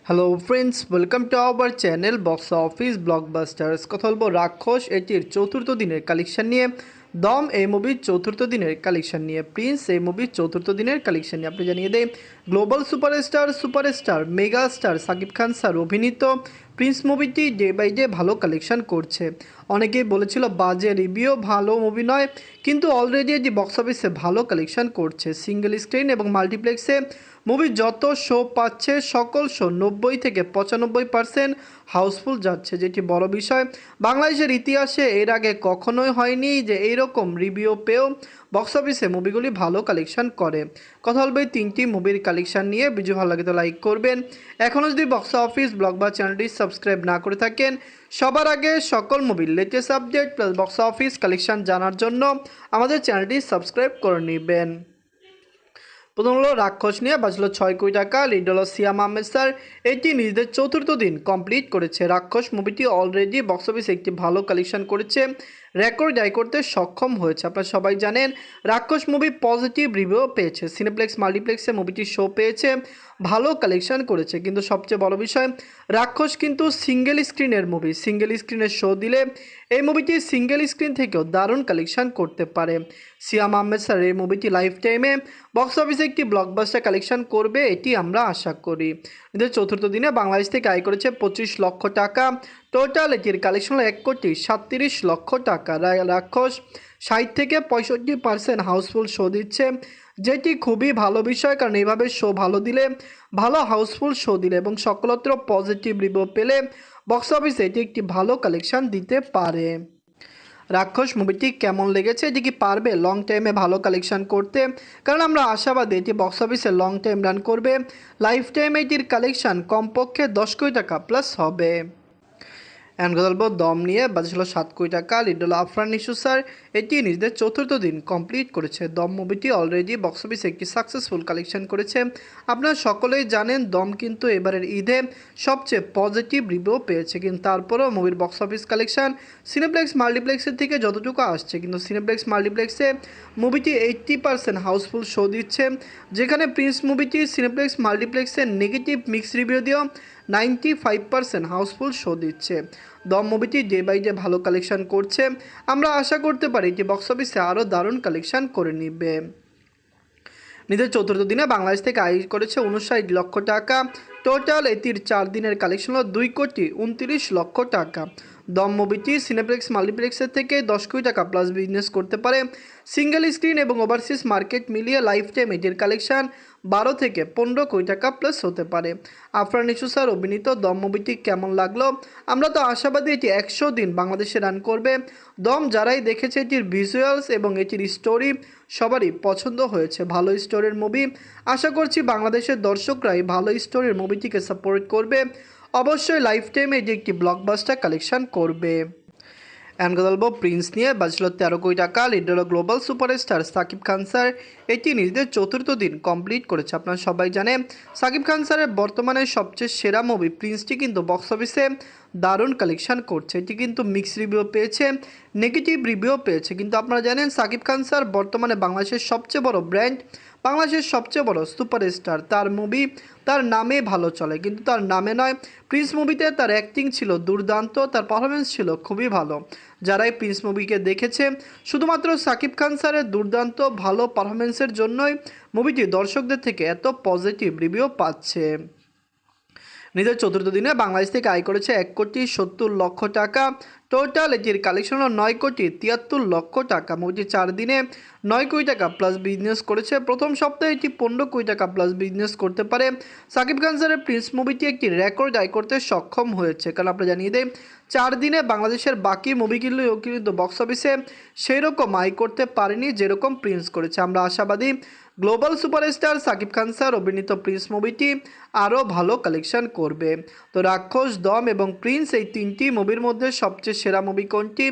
Hello friends, welcome to our channel box office blockbusters. কথা বলবো রাক্ষস এটির চতুর্থ দিনের কালেকশন নিয়ে, দম এই মুভির চতুর্থ দিনের কালেকশন নিয়ে, প্রিন্স এই মুভির চতুর্থ দিনের কালেকশন নিয়ে। আপনি জানিয়ে দেয় global superstar mega star Shakib Khan sir অভিনীত প্রিন্স মুভিটি ডে বাই ডে ভালো কালেকশন করছে। অনেকেই বলেছিল বাজে রিভিউ, ভালো মুভি নয়, কিন্তু অলরেডি এটি বক্স অফিসে ভালো কালেকশন করছে। সিঙ্গেল স্ক্রিন এবং মাল্টিপ্লেক্সে মুভি যত শো পাচ্ছে সকল শো 90 থেকে 95% হাউসফুল যাচ্ছে, যেটি বড় বিষয়। বাংলাদেশের ইতিহাসে এর আগে কখনোই হয়নি যে এইরকম রিভিউ পেয়েও বক্স অফিসে মুভিগুলি ভালো কালেকশন করে। কথা বলবে তিনটি মুভির কালেকশন নিয়ে। ভিডিও ভালো লাগে তো লাইক করবেন। এখনও যদি বক্স অফিস ব্লগ বা চ্যানেলটি সাবস্ক্রাইব না করে থাকেন, সবার আগে সকল মুভির latest update plus box office collection জানার জন্য আমাদের চ্যানেলটি সাবস্ক্রাইব করে নেবেন। প্রথম হলো রাক্ষস নিয়ে বাঁচল 6 কোটি টাকা। লিড হলো সিয়াম আহমেদ স্যার। এটি নিজেদের চতুর্থ দিন কমপ্লিট করেছে। রাক্ষস মুভিটি অলরেডি বক্স অফিসে একটি ভালো কালেকশন করেছে, রেকর্ড আয় করতে সক্ষম হয়েছে। আপনারা সবাই জানেন রাক্ষস মুভি পজিটিভ রিভিউ পেয়েছে, সিনেপ্লেক্স মাল্টিপ্লেক্সে মুভিটি শো পেয়েছে, ভালো কালেকশন করেছে। কিন্তু সবচেয়ে বড় বিষয়, রাক্ষস কিন্তু সিঙ্গেল স্ক্রিনের মুভি। সিঙ্গেল স্ক্রিনের শো দিলে এই মুভিটি সিঙ্গেল স্ক্রিন থেকেও দারুণ কালেকশন করতে পারে। সিয়াম আহমেদ স্যার এই মুভিটি লাইফ টাইমে বক্স অফিসে একটি ব্লকবাস্টার কালেকশন করবে, এটি আমরা আশা করি। এদের চতুর্থ দিনে বাংলাদেশ থেকে আয় করেছে 25 লক্ষ টাকা। টোটাল এটির কালেকশন হলো 1,37,00,000 টাকা। রাক্ষস 60 থেকে 65% হাউসফুল শো দিচ্ছে, যেটি খুবই ভালো বিষয়। কারণ এইভাবে শো ভালো দিলে, ভালো হাউসফুল শো দিলে এবং সকলত্র পজিটিভ রিভিউ পেলে বক্স অফিসে এটি একটি ভালো কালেকশন দিতে পারে। রাক্ষস মুভিটি কেমন লেগেছে? এটি কি পারবে লং টাইমে ভালো কালেকশন করতে? কারণ আমরা আশাবাদী এটি বক্স অফিসে লং টাইম রান করবে। লাইফ টাইম এটির কালেকশন কমপক্ষে 10 কোটি টাকা প্লাস হবে। এখন কথা বলবো দম নিয়ে। বাজে ছিল 7 কোটি টাকা। লিড হলো আফরান নিশু স্যার। এটি নিজেদের চতুর্থ দিন কমপ্লিট করেছে। দম মুভিটি অলরেডি বক্স অফিসে একটি সাকসেসফুল কালেকশন করেছে। আপনারা সকলেই জানেন দম কিন্তু এবারের ঈদে সবচেয়ে পজিটিভ রিভিউ পেয়েছে, কিন্তু তারপরেও মুভির বক্স অফিস কালেকশন সিনেপ্লেক্স মাল্টিপ্লেক্সের থেকে যতটুকু আসছে, কিন্তু সিনেপ্লেক্স মাল্টিপ্লেক্সে মুভিটি 80% হাউসফুল শো দিচ্ছে, যেখানে প্রিন্স মুভিটি সিনেপ্লেক্স মাল্টিপ্লেক্সে নেগেটিভ মিক্স রিভিউ দিয়েও 95% হাউসফুল শো দিচ্ছে। দম মুভিটি ডে বাই ডে ভালো কালেকশন করছে। আমরা আশা করতে পারি যে বক্স অফিসে আরও দারুণ কালেকশন করে নিবে। নিজের চতুর্থ দিনে বাংলাদেশ থেকে আয় করেছে 59 লক্ষ টাকা। টোটাল এটির 4 দিনের কালেকশন হলো 2,29,00,000 টাকা। দম মুভিটি সিনেপ্লেক্স মাল্টিপ্লেক্সের থেকে 10 কোটি টাকা প্লাস বিজনেস করতে পারে। সিঙ্গেল স্ক্রিন এবং ওভারসিজ মার্কেট মিলিয়ে লাইফ টাইম এটির কালেকশন 12 থেকে 15 কোটি টাকা প্লাস হতে পারে। আফরান নিশু স্যার অভিনীত দম মুভিটি কেমন লাগলো? আমরা তো আশাবাদী এটি 100 দিন বাংলাদেশে রান করবে। দম যারাই দেখেছে এটির ভিজুয়ালস এবং এটির স্টোরি সবারই পছন্দ হয়েছে। ভালো স্টোরির মুভি, আশা করছি বাংলাদেশের দর্শকরাই ভালো স্টোরির মুভিটিকে সাপোর্ট করবে। অবশ্যই লাইফ টাইমে এটি একটি ব্লকবাস্টার কালেকশন করবে। এখন কথা বলবো প্রিন্স নিয়ে। বাজল 13 কোটি টাকা। লিড হলো global superstar Shakib Khan sir. এটি নিজেদের চতুর্থ দিন কমপ্লিট করেছে। আপনারা সবাই জানেন সাকিব খান স্যারের বর্তমানে সবচেয়ে সেরা মুভি প্রিন্সটি কিন্তু বক্স অফিসে দারুণ কালেকশন করছে। এটি কিন্তু মিক্স রিভিউ পেয়েছে, নেগেটিভ রিভিউ পেয়েছে, কিন্তু আপনারা জানেন সাকিব খান স্যার বর্তমানে বাংলাদেশের সবচেয়ে বড় ব্র্যান্ড, বাংলাদেশের সবচেয়ে বড় সুপারস্টার। তার মুভি তার নামে ভালো চলে, কিন্তু তার নামে নয়। প্রিন্স মুভিতে তার অ্যাক্টিং ছিল দুর্দান্ত, তার পারফরমেন্স ছিল খুবই ভালো। যারাই প্রিন্স মুভিকে দেখেছে শুধুমাত্র সাকিব খান স্যারের দুর্দান্ত ভালো পারফরমেন্সের জন্যই মুভিটি দর্শকদের থেকে এত পজিটিভ রিভিউ পাচ্ছে। নিজের চতুর্থ দিনে বাংলাদেশ থেকে আয় করেছে 1,70,00,000 টাকা। টোটাল এটির কালেকশন হলো 9,73,00,000 টাকা। মুভিটি 4 দিনে 9 কোটি টাকা প্লাস বিজনেস করেছে। প্রথম সপ্তাহে এটি 15 কোটি টাকা প্লাস বিজনেস করতে পারে। সাকিব খান স্যারের প্রিন্স মুভিটি একটি রেকর্ড আয় করতে সক্ষম হয়েছে, কারণ আপনারা জানিয়ে দেয় 4 দিনে বাংলাদেশের বাকি মুভিগুলিও কিন্তু বক্স অফিসে সেই রকম আয় করতে পারেনি যেরকম প্রিন্স করেছে। আমরা আশাবাদী global superstar Shakib Khan sir অভিনীত প্রিন্স মুভিটি আরও ভালো কালেকশন করবে। তো রাক্ষস, দম এবং প্রিন্স এই তিনটি মুভির মধ্যে সবচেয়ে সেরা মুভি কোনটি?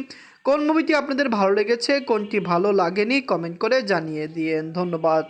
কোন মুভিটি আপনাদের ভালো লেগেছে, কোনটি ভালো লাগেনি, কমেন্ট করে জানিয়ে দিয়েন। ধন্যবাদ।